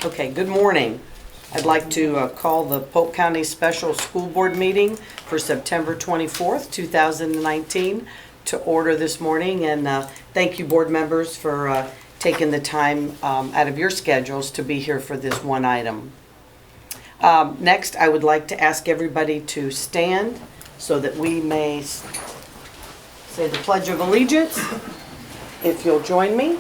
Okay, good morning. I'd like to call the Polk County Special School Board meeting for September 24th, 2019 to order this morning. And thank you, board members, for taking the time out of your schedules to be here for this one item. Next, I would like to ask everybody to stand so that we may say the Pledge of Allegiance. If you'll join me.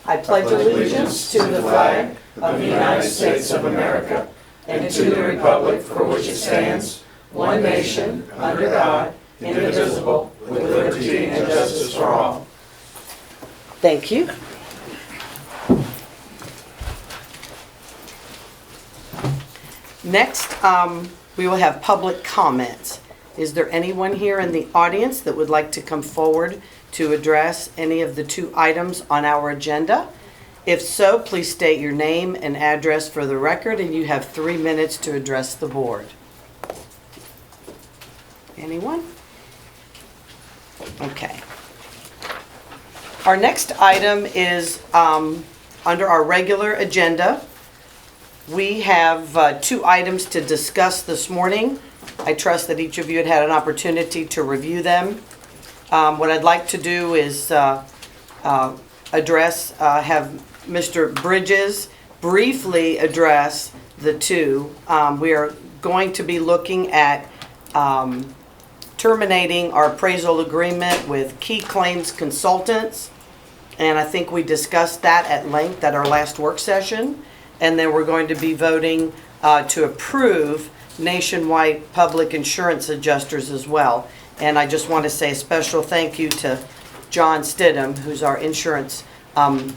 I pledge allegiance to the flag of the United States of America and to the republic for which it stands, one nation, under God, indivisible, with liberty and justice for all. Thank you. Next, we will have public comments. Is there anyone here in the audience that would like to come forward to address any of the two items on our agenda? If so, please state your name and address for the record, and you have 3 minutes to address the board. Anyone? Okay. Our next item is under our regular agenda. We have 2 items to discuss this morning. I trust that each of you had had an opportunity to review them. What I'd like to do is have Mr. Bridges briefly address the two. We are going to be looking at terminating our appraisal agreement with Key Claims Consultants, and I think we discussed that at length at our last work session. And then we're going to be voting to approve Nationwide Public Insurance Adjusters as well. And I just want to say a special thank you to John Stidham, who's our insurance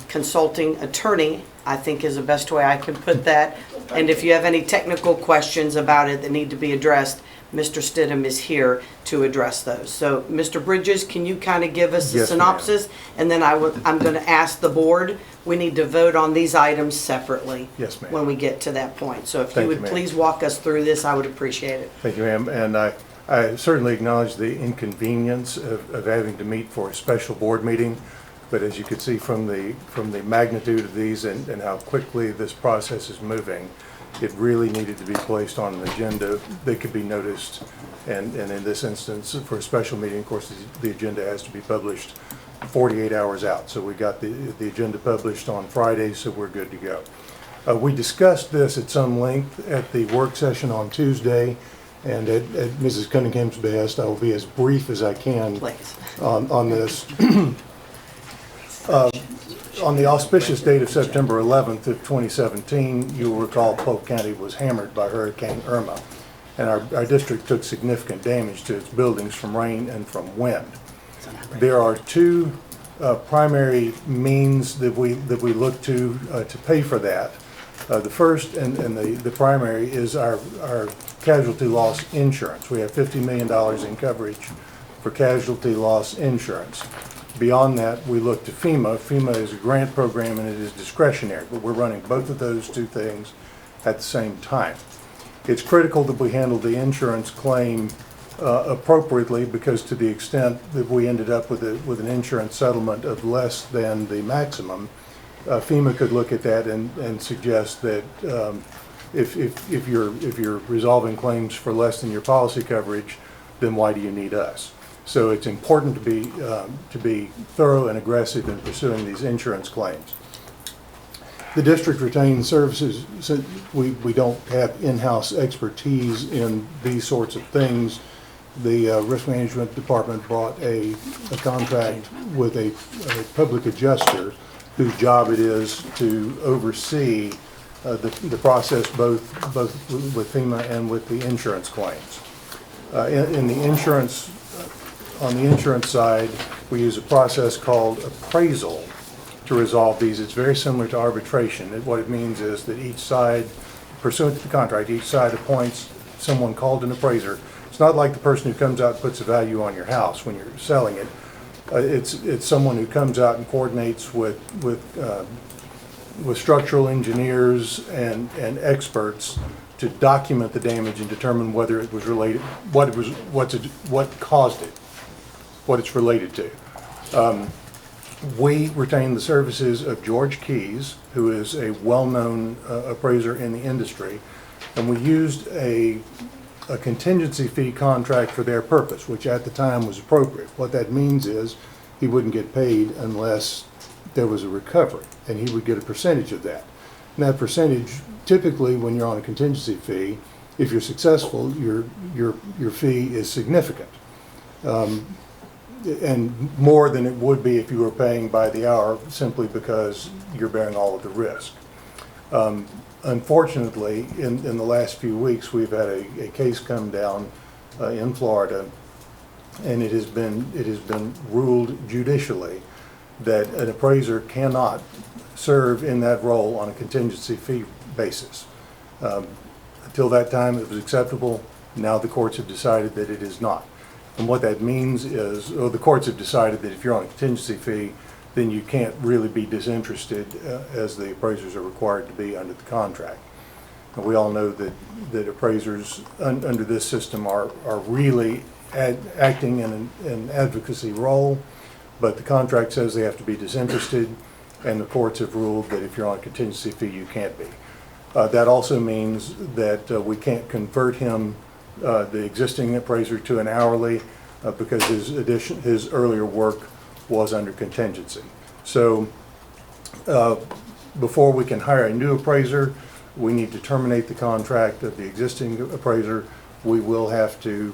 consulting attorney, I think is the best way I can put that. And if you have any technical questions about it that need to be addressed, Mr. Stidham is here to address those. So, Mr. Bridges, can you kind of give us a synopsis? And then I'm going to ask the board. We need to vote on these items separately. Yes, ma'am. When we get to that point. So if you would please walk us through this, I would appreciate it. Thank you, ma'am. And I certainly acknowledge the inconvenience of having to meet for a special board meeting. But as you can see from the magnitude of these and how quickly this process is moving, it really needed to be placed on an agenda that could be noticed. And in this instance, for a special meeting, of course, the agenda has to be published 48 hours out. So we got the agenda published on Friday, so we're good to go. We discussed this at some length at the work session on Tuesday, and at Mrs. Cunningham's behest, I will be as brief as I can on this. On the auspicious date of September 11th of 2017, you will recall Polk County was hammered by Hurricane Irma, and our district took significant damage to its buildings from rain and from wind. There are 2 primary means that we look to pay for that. The first and the primary is our casualty loss insurance. We have $50 million in coverage for casualty loss insurance. Beyond that, we look to FEMA. FEMA is a grant program and it is discretionary, but we're running both of those 2 things at the same time. It's critical that we handle the insurance claim appropriately, because to the extent that we ended up with an insurance settlement of less than the maximum, FEMA could look at that and suggest that if you're resolving claims for less than your policy coverage, then why do you need us? So it's important to be thorough and aggressive in pursuing these insurance claims. The district retains services, so we don't have in-house expertise in these sorts of things. The risk management department brought a contract with a public adjuster whose job it is to oversee the process both with FEMA and with the insurance claims. On the insurance side, we use a process called appraisal to resolve these. It's very similar to arbitration. What it means is that each side, pursuant to the contract, each side appoints someone called an appraiser. It's not like the person who comes out and puts a value on your house when you're selling it. It's someone who comes out and coordinates with structural engineers and experts to document the damage and determine whether it was related, what caused it, what it's related to. We retain the services of George Keys, who is a well-known appraiser in the industry, and we used a contingency fee contract for their purpose, which at the time was appropriate. What that means is he wouldn't get paid unless there was a recovery, and he would get a percentage of that. And that percentage, typically when you're on a contingency fee, if you're successful, your fee is significant. And more than it would be if you were paying by the hour, simply because you're bearing all of the risk. Unfortunately, in the last few weeks, we've had a case come down in Florida, and it has been ruled judicially that an appraiser cannot serve in that role on a contingency fee basis. Until that time, it was acceptable. Now the courts have decided that it is not. And what that means is, the courts have decided that if you're on a contingency fee, then you can't really be disinterested as the appraisers are required to be under the contract. And we all know that appraisers under this system are really acting in an advocacy role, but the contract says they have to be disinterested, and the courts have ruled that if you're on a contingency fee, you can't be. That also means that we can't convert him, the existing appraiser, to an hourly because his earlier work was under contingency. So before we can hire a new appraiser, we need to terminate the contract of the existing appraiser. We will have to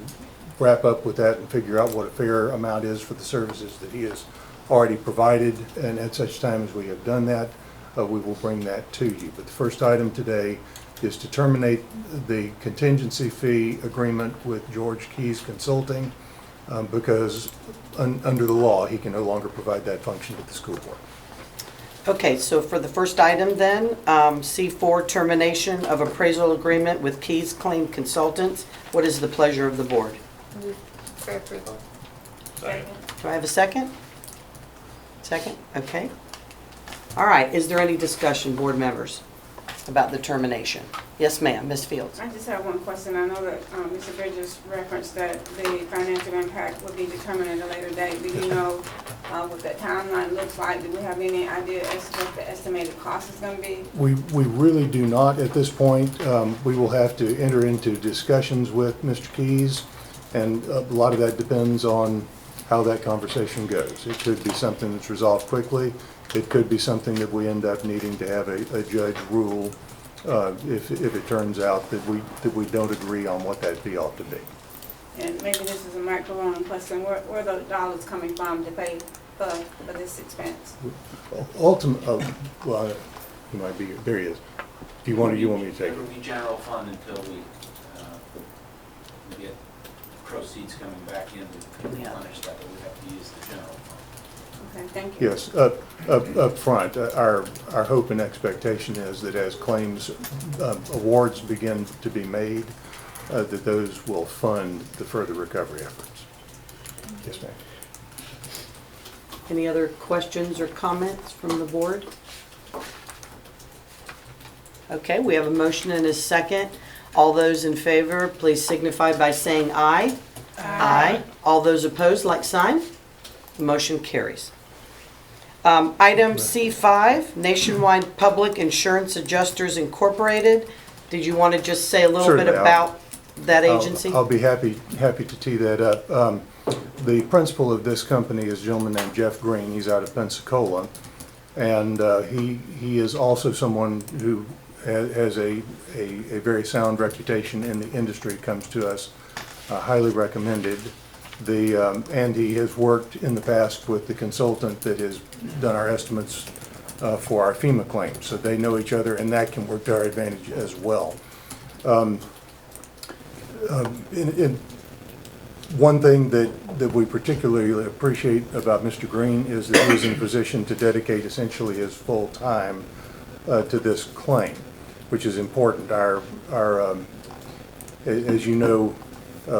wrap up with that and figure out what a fair amount is for the services that he has already provided, and at such time as we have done that, we will bring that to you. But the first item today is to terminate the contingency fee agreement with George Keys Consulting because under the law, he can no longer provide that function to the school board. Okay, so for the first item then, C4, termination of appraisal agreement with Keys Claim Consultants. What is the pleasure of the board? Move for approval. Second. Do I have a second? Second, okay. All right, is there any discussion, board members, about the termination? Yes, ma'am, Ms. Fields. I just have one question. I know that Mr. Bridges referenced that the financial impact would be determined at a later date. Do you know what that timeline looks like? Do we have any idea as to what the estimated cost is going to be? We really do not at this point. We will have to enter into discussions with Mr. Keys, and a lot of that depends on how that conversation goes. It could be something that's resolved quickly. It could be something that we end up needing to have a judge rule if it turns out that we don't agree on what that fee ought to be. And maybe this is a microphone question. Where are the dollars coming from to pay for this expense? Ultimately, well, he might be here. There he is. Do you want me to take It would it? be general fund until we get proceeds coming back in to replenish that, but we have to use the general fund. Okay, thank you. Yes, up front, our hope and expectation is that as claims awards begin to be made, that those will fund the further recovery efforts. Yes, ma'am. Any other questions or comments from the board? Okay, we have a motion and a second. All those in favor, please signify by saying aye. Aye. All those opposed, like sign. Motion carries. Item C5, Nationwide Public Insurance Adjusters Incorporated. Did you want to just say a little bit Certainly, about that agency? I'll be happy to tee that up. The principal of this company is a gentleman named Jeff Green. He's out of Pensacola, and he is also someone who has a very sound reputation in the industry. Comes to us highly recommended. And he has worked in the past with the consultant that has done our estimates for our FEMA claims. So they know each other, and that can work to our advantage as well. One thing that we particularly appreciate about Mr. Green is that he is in a position to dedicate essentially his full time to this claim, which is important. As you know,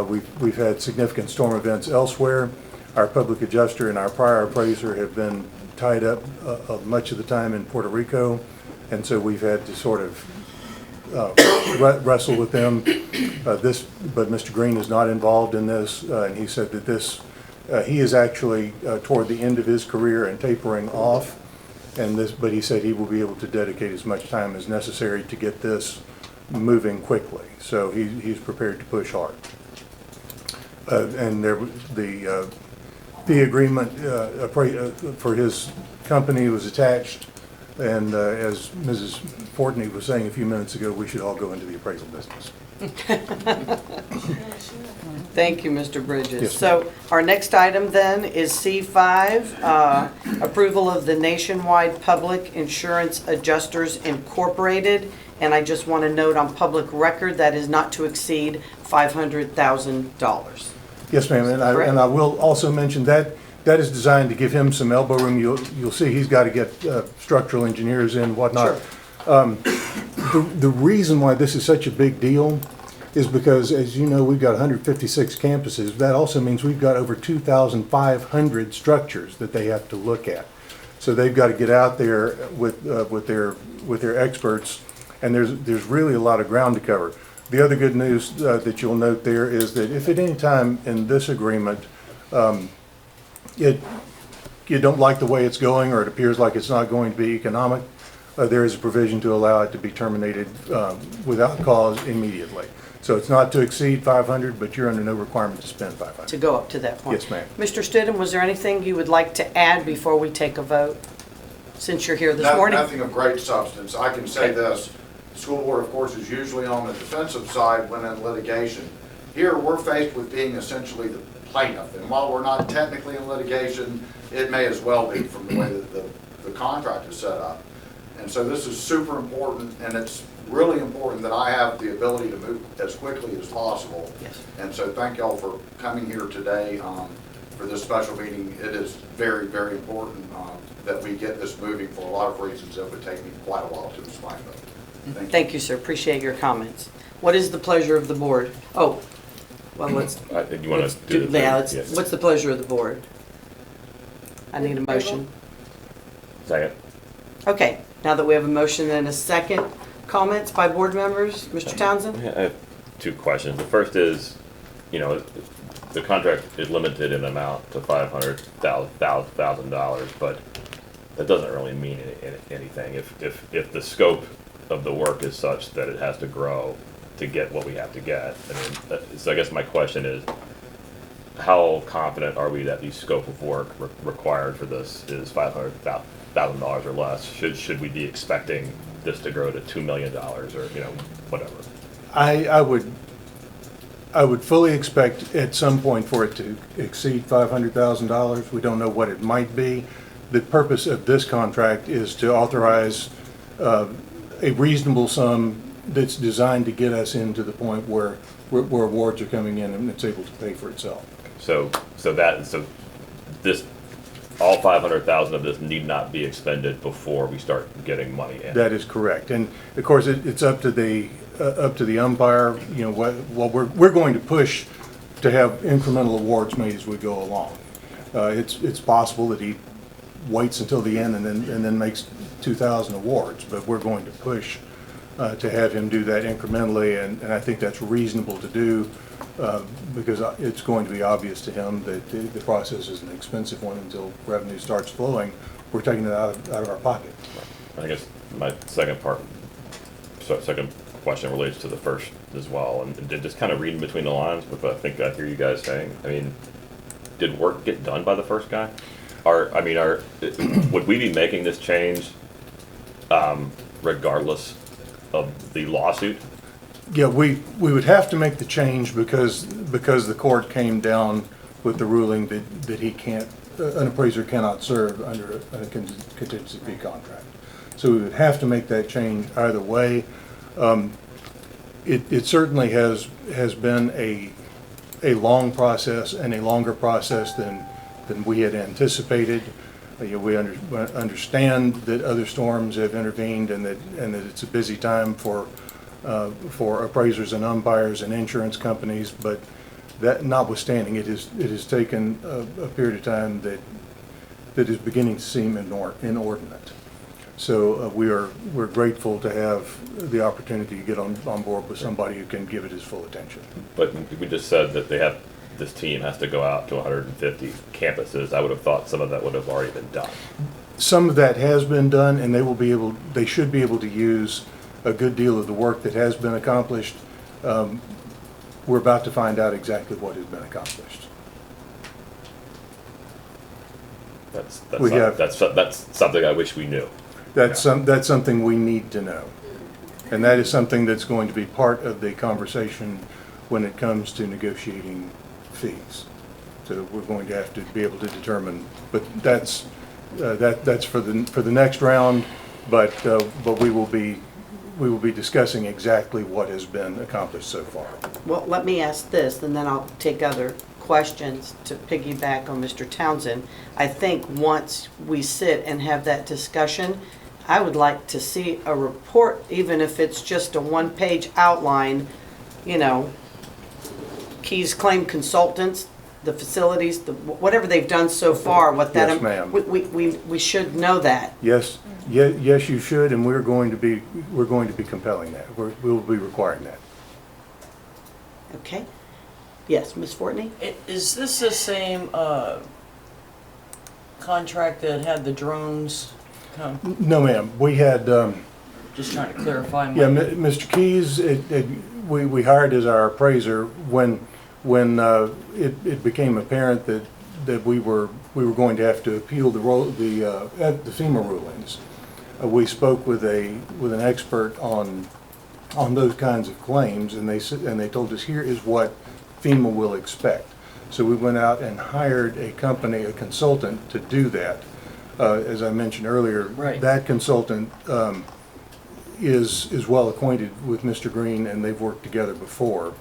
we've had significant storm events elsewhere. Our public adjuster and our prior appraiser have been tied up much of the time in Puerto Rico, and so we've had to sort of wrestle with them. But Mr. Green is not involved in this, and he said that this He is actually toward the end of his career and tapering off, but he said he will be able to dedicate as much time as necessary to get this moving quickly. So he's prepared to push hard. And the fee agreement for his company was attached. And as Mrs. Fortney was saying a few minutes ago, we should all go into the appraisal business. Thank you, Mr. Bridges. Yes, So our next item then is C5, approval of the Nationwide Public Insurance Adjusters Incorporated. And I just want to note on public record that is not to exceed $500,000. Yes, ma'am, and I will also mention that is designed to give him some elbow room. You'll see he's got to get structural engineers in, whatnot. The reason why this is such a big deal is because, as you know, we've got 156 campuses. That also means we've got over 2,500 structures that they have to look at. So they've got to get out there with their experts, and there's really a lot of ground to cover. The other good news that you'll note there is that if at any time in this agreement you don't like the way it's going, or it appears like it's not going to be economic, there is a provision to allow it to be terminated without cause immediately. So it's not to exceed 500, but you're under no requirement to spend 500. To go up to that point. Yes, ma'am. Mr. Stidham, was there anything you would like to add before we take a vote, since you're here this morning? Nothing of great substance. I can say this, the school board, of course, is usually on the defensive side when in litigation. Here, we're faced with being essentially the plaintiff, and while we're not technically in litigation, it may as well be from the way that the contract is set up. And so this is super important, and it's really important that I have the ability to move as quickly as possible. Yes. And so thank y'all for coming here today for this special meeting. It is very, very important that we get this moving for a lot of reasons. It would take me quite a while to explain, but Thank you, sir. Appreciate your comments. What is the pleasure of the board? Oh, well, let's. You want to do the Yeah, thing? Yes. what's the pleasure of the board? I need a motion. Second. Okay, now that we have a motion and a second, comments by board members? Mr. Townsend? I have two questions. The first is, the contract is limited in amount to $500,000, but that doesn't really mean anything. If the scope of the work is such that it has to grow to get what we have to get, so I guess my question is, how confident are we that the scope of work required for this is $500,000 or less? Should we be expecting this to grow to $2 million or whatever? I would fully expect at some point for it to exceed $500,000. We don't know what it might be. The purpose of this contract is to authorize a reasonable sum that's designed to get us into the point where awards are coming in and it's able to pay for itself. So this, all 500,000 of this need not be expended before we start getting money in. That is correct, and of course it's up to the umpire. We're going to push to have incremental awards made as we go along. It's possible that he waits until the end and then makes 2,000 awards, but we're going to push to have him do that incrementally, and I think that's reasonable to do. Because it's going to be obvious to him that the process is an expensive one until revenue starts flowing. We're taking it out of our pocket. I guess my second question relates to the first as well, and just kind of reading between the lines with what I think I hear you guys saying. I mean, did work get done by the first guy? Would we be making this change regardless of the lawsuit? Yeah, we would have to make the change because the court came down with the ruling that he can't, an appraiser cannot serve under a contingency fee contract. So we would have to make that change either way. It certainly has been a long process and a longer process than we had anticipated. We understand that other storms have intervened and that it's a busy time for appraisers and umpires and insurance companies, but that notwithstanding, it has taken a period of time that is beginning to seem inordinate. So we're grateful to have the opportunity to get on board with somebody who can give it his full attention. But we just said that they have this team has to go out to 150 campuses, I would have thought some of that would have already been done. Some of that has been done, and they should be able to use a good deal of the work that has been accomplished. We're about to find out exactly what has been accomplished. We have- That's something I wish we knew. That's something we need to know. And that is something that's going to be part of the conversation when it comes to negotiating fees. So we're going to have to be able to determine, but that's for the next round, but we will be discussing exactly what has been accomplished so far. Well, let me ask this, and then I'll take other questions to piggyback on Mr. Townsend. I think once we sit and have that discussion, I would like to see a report, even if it's just a one-page outline, you know, Keys Claim Consultants, the facilities, whatever they've done so far, what that. Yes, ma'am. We should know that. Yes, yes, you should, and we're going to be compelling that. We'll be requiring that. Okay? Yes, Ms. Fortney? Is this the same contract that had the drones come? No, ma'am. We had, Just trying to clarify my... yeah, Mr. Keys, we hired as our appraiser when it became apparent that we were going to have to appeal the FEMA rulings. We spoke with an expert on those kinds of claims, and they told us, here is what FEMA will expect. So we went out and hired a consultant to do that. As I mentioned earlier, Right. that consultant is well acquainted with Mr. Green, and they've worked together before.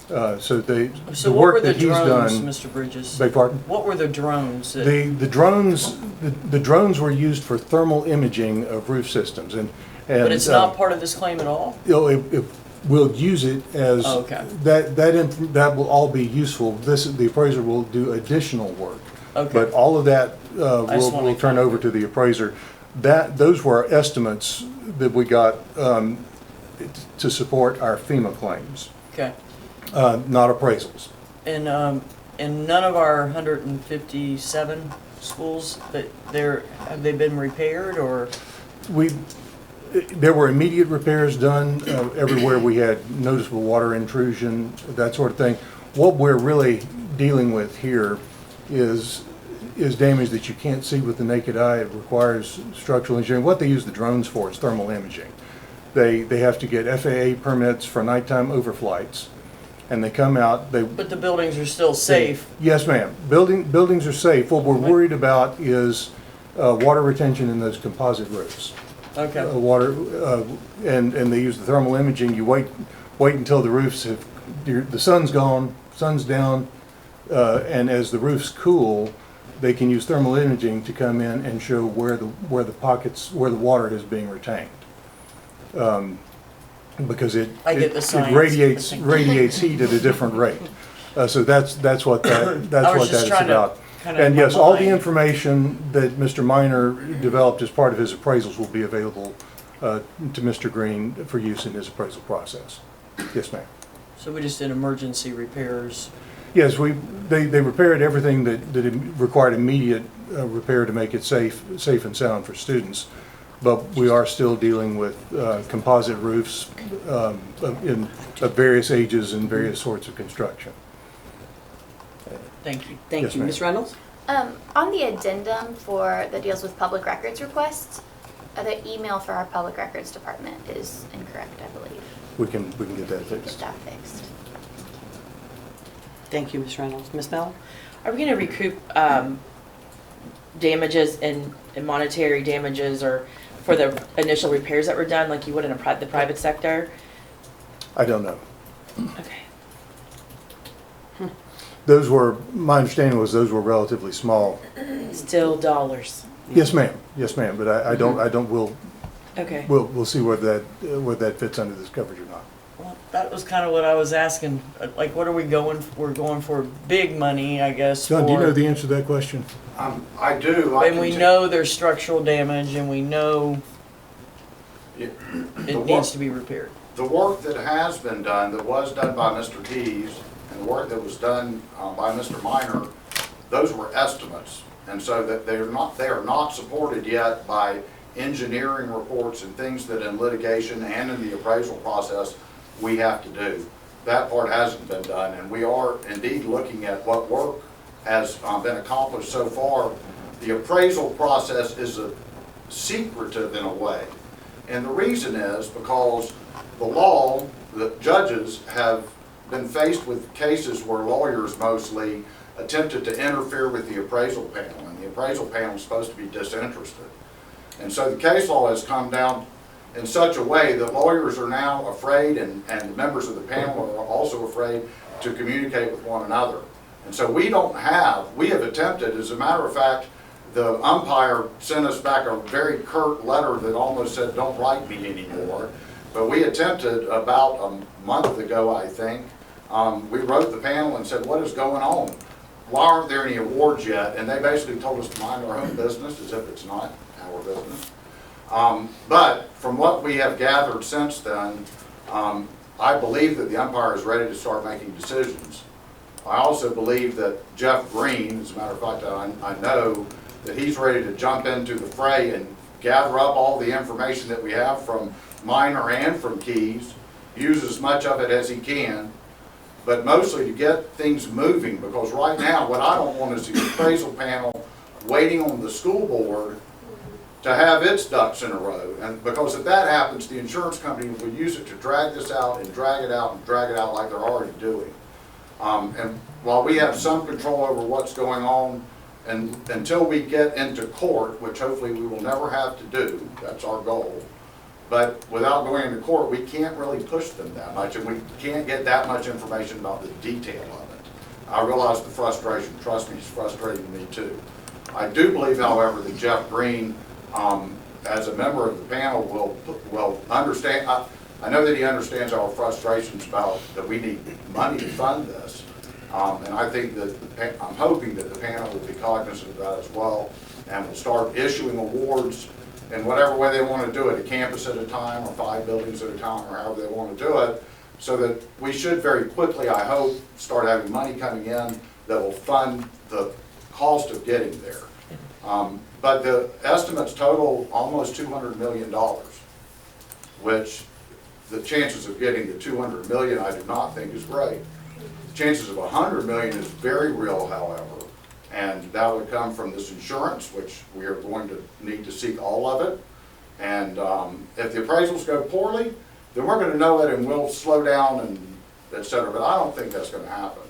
So So the what were work the that he's drones, done. Mr. Bridges? Beg pardon? What were the drones? That, The drones were used for thermal imaging of roof systems, and but it's not part of this claim at all? We'll use it as Oh, okay. that will all be useful. The appraiser will do additional work, Okay. but all of that just wanna we'll turn over to the appraiser. Those were our estimates that we got to support our FEMA claims, Okay. not appraisals. And none of our 157 schools, have they been repaired or? There were immediate repairs done everywhere we had noticeable water intrusion, that sort of thing. What we're really dealing with here is damage that you can't see with the naked eye. It requires structural engineering. What they use the drones for is thermal imaging. They have to get FAA permits for nighttime overflights, and they come out. But the buildings are still safe. Yes, ma'am. Buildings are safe. What we're worried about is water retention in those composite roofs. Okay. And they use the thermal imaging. You wait until the roofs the sun's gone, sun's down, and as the roofs cool, they can use thermal imaging to come in and show where the water is being retained. Because it I get the science. radiates heat at a different rate. So that's what that is about. And yes, all the information that Mr. Minor developed as part of his appraisals will be available to Mr. Green for use in his appraisal process. Yes, ma'am. So we just did emergency repairs. Yes, they repaired everything that required immediate repair to make it safe and sound for students. But we are still dealing with composite roofs of various ages and various sorts of construction. Thank you. Thank Yes, you. ma'am. Ms. Reynolds? On the addendum that deals with public records requests, the email for our public records department is incorrect, I believe. We can get that Get fixed. that fixed. Thank you, Ms. Reynolds. Ms. Mellon? Are we going to recoup damages and monetary damages or for the initial repairs that were done like you would in the private sector? I don't know. Okay. My understanding was those were relatively small. Still dollars. Yes, ma'am. Yes, ma'am. But Okay. we'll see whether that fits under this coverage or not. Well, that was kind of what I was asking. Like, what are we going for? We're going for big money, I guess. John, do you know the answer to that question? I do. And we know there's structural damage, and we know it needs to be repaired. The work that has been done, that was done by Mr. Keys, and the work that was done by Mr. Minor, those were estimates. And so that they are not supported yet by engineering reports and things that in litigation and in the appraisal process we have to do. That part hasn't been done, and we are indeed looking at what work has been accomplished so far. The appraisal process is secretive in a way. And the reason is because the law, the judges have been faced with cases where lawyers mostly attempted to interfere with the appraisal panel, and the appraisal panel is supposed to be disinterested. And so the case law has come down in such a way that lawyers are now afraid, and the members of the panel are also afraid to communicate with one another. And so we have attempted, as a matter of fact, the umpire sent us back a very curt letter that almost said, "Don't write me anymore." But we attempted about a month ago, I think. We wrote the panel and said, "What is going on? Why aren't there any awards yet?" And they basically told us to mind our own business, as if it's not our business. But from what we have gathered since then, I believe that the umpire is ready to start making decisions. I also believe that Jeff Green, as a matter of fact, I know that he's ready to jump into the fray and gather up all the information that we have from Minor and from Keys, use as much of it as he can, but mostly to get things moving, because right now what I don't want is the appraisal panel waiting on the school board to have its ducks in a row. And because if that happens, the insurance company will use it to drag this out and drag it out and drag it out like they're already doing. And while we have some control over what's going on, and until we get into court, which hopefully we will never have to do, that's our goal. But without going into court, we can't really push them that much, and we can't get that much information about the detail of it. I realize the frustration, trust me, it's frustrating me too. I do believe, however, that Jeff Green, as a member of the panel, will understand. I know that he understands our frustrations about that we need money to fund this. And I think that I'm hoping that the panel will be cognizant of that as well, and will start issuing awards in whatever way they want to do it, a campus at a time, or 5 buildings at a time, or however they want to do it, so that we should very quickly, I hope, start having money coming in that will fund the cost of getting there. But the estimates total almost $200 million, which the chances of getting the $200 million I do not think is great. The chances of $100 million is very real, however, and that would come from this insurance, which we are going to need to seek all of it. And if the appraisals go poorly, then we're going to know it and we'll slow down and et cetera, but I don't think that's going to happen.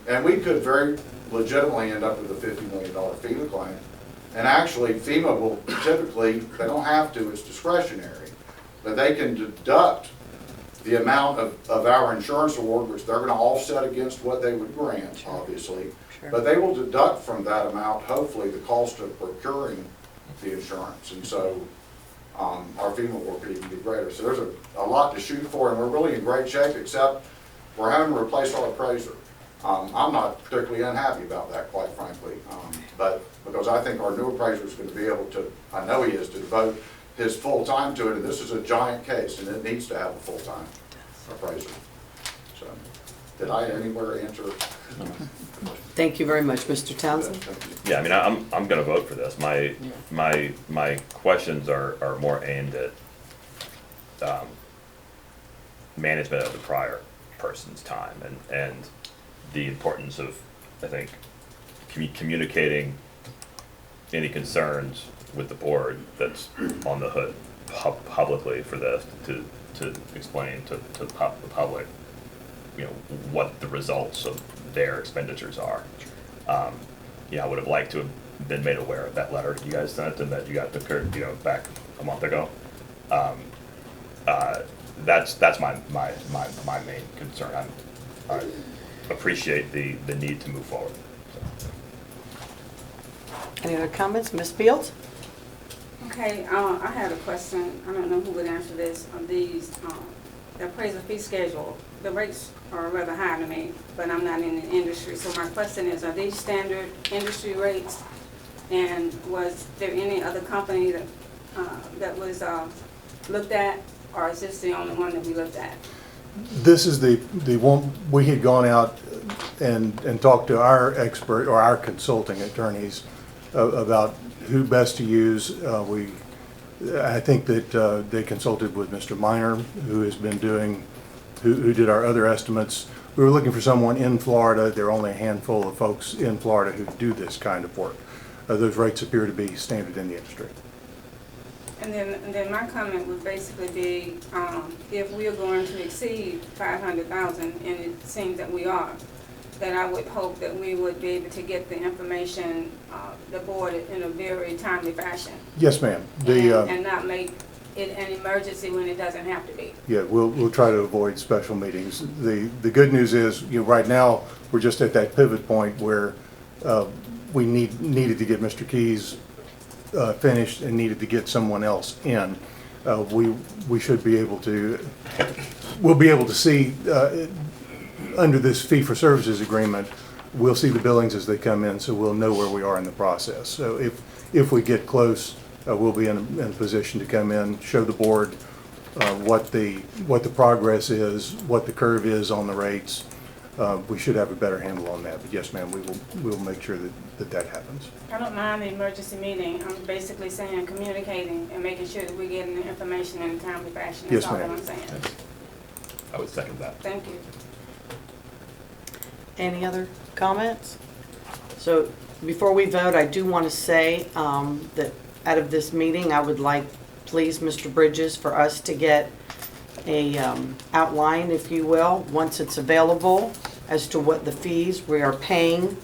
And we could very legitimately end up with a $50 million FEMA claim. And actually, FEMA will typically, they don't have to, it's discretionary, but they can deduct the amount of our insurance award, which they're going to offset against what they would grant, obviously. Sure. But they will deduct from that amount, hopefully, the cost of procuring the insurance. And so our FEMA award could even be greater. So there's a lot to shoot for, and we're really in great shape, except we're having to replace our appraiser. I'm not particularly unhappy about that, quite frankly, but because I think our new appraiser is going to be able to, I know he is, to devote his full time to it, and this is a giant case, and it needs to have a full-time appraiser. So, did I anywhere answer? Thank you very much, Mr. Townsend. Yeah, I mean, I'm gonna vote for this. My questions are more aimed at management of the prior person's time and the importance of, I think, communicating any concerns with the board that's on the hood publicly for this to explain to the public, you know, what the results of their expenditures are. Yeah, I would have liked to have been made aware of that letter you guys sent and that you got back a month ago. That's my main concern. I appreciate the need to move forward. Any other comments? Ms. Fields? Okay, I had a question. I don't know who would answer this. On these, the appraisal fee schedule, the rates are rather high to me, but I'm not in the industry. So my question is, are these standard industry rates? And was there any other company that was looked at, or is this the only one that we looked at? This is the one, we had gone out and talk to our expert or our consulting attorneys about who best to use. I think that they consulted with Mr. Minor, who has been doing, who did our other estimates. We were looking for someone in Florida. There are only a handful of folks in Florida who do this kind of work. Those rates appear to be standard in the industry. And then my comment would basically be, if we are going to exceed 500,000, and it seems that we are, then I would hope that we would be able to get the information, the board in a very timely fashion. Yes, ma'am. And not make it an emergency when it doesn't have to be. Yeah, we'll try to avoid special meetings. The good news is, right now, we're just at that pivot point where we needed to get Mr. Keys finished and needed to get someone else in. We should be able to, we'll be able to see, under this fee-for-services agreement, we'll see the billings as they come in, so we'll know where we are in the process. So if we get close, we'll be in a position to come in, show the board what the progress is, what the curve is on the rates. We should have a better handle on that. But yes, ma'am, we will make sure that happens. I don't mind the emergency meeting. I'm basically saying communicating and making sure that we're getting the information in a timely fashion. That's Yes, all that ma'am. I'm saying. I would second that. Thank you. Any other comments? So before we vote, I do want to say that out of this meeting, I would like, please, Mr. Bridges, for us to get a outline, if you will, once it's available, as to what the fees we are paying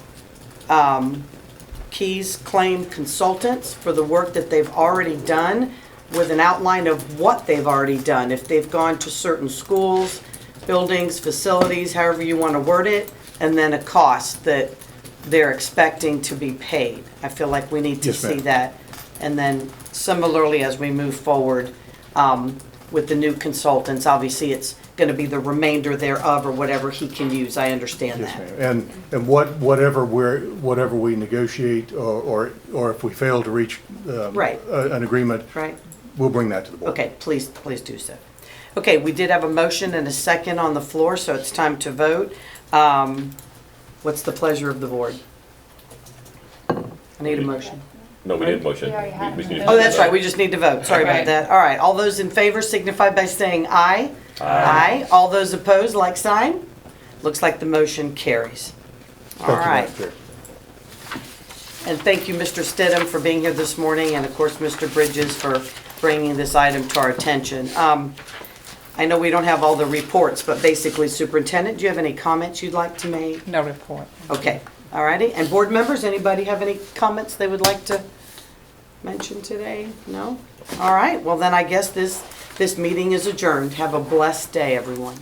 Keys Claim Consultants for the work that they've already done, with an outline of what they've already done. If they've gone to certain schools, buildings, facilities, however you want to word it, and then a cost that they're expecting to be paid. I feel like we need to Yes, ma'am. see that. And then similarly, as we move forward with the new consultants, obviously it's going to be the remainder thereof or whatever he can use. I understand Yes, that. ma'am. And whatever we negotiate or if we fail to reach Right. an agreement, Right? we'll bring that to the board. Okay, please do so. Okay, we did have a motion and a second on the floor, so it's time to vote. What's the pleasure of the board? I need a motion. No, we didn't motion. We already had just one. need to- Oh, that's right, we just need to vote. Sorry about Right. that. All right, all those in favor signify by saying aye. Aye. All those opposed, like sign. Looks like the motion carries. All Thank you, right. Madam Chair. And thank you, Mr. Stidham, for being here this morning, and of course, Mr. Bridges for bringing this item to our attention. I know we don't have all the reports, but basically, Superintendent, do you have any comments you'd like to make? No report. Okay, all righty. And board members, anybody have any comments they would like to mention today? No? All right, well then I guess this meeting is adjourned. Have a blessed day, everyone.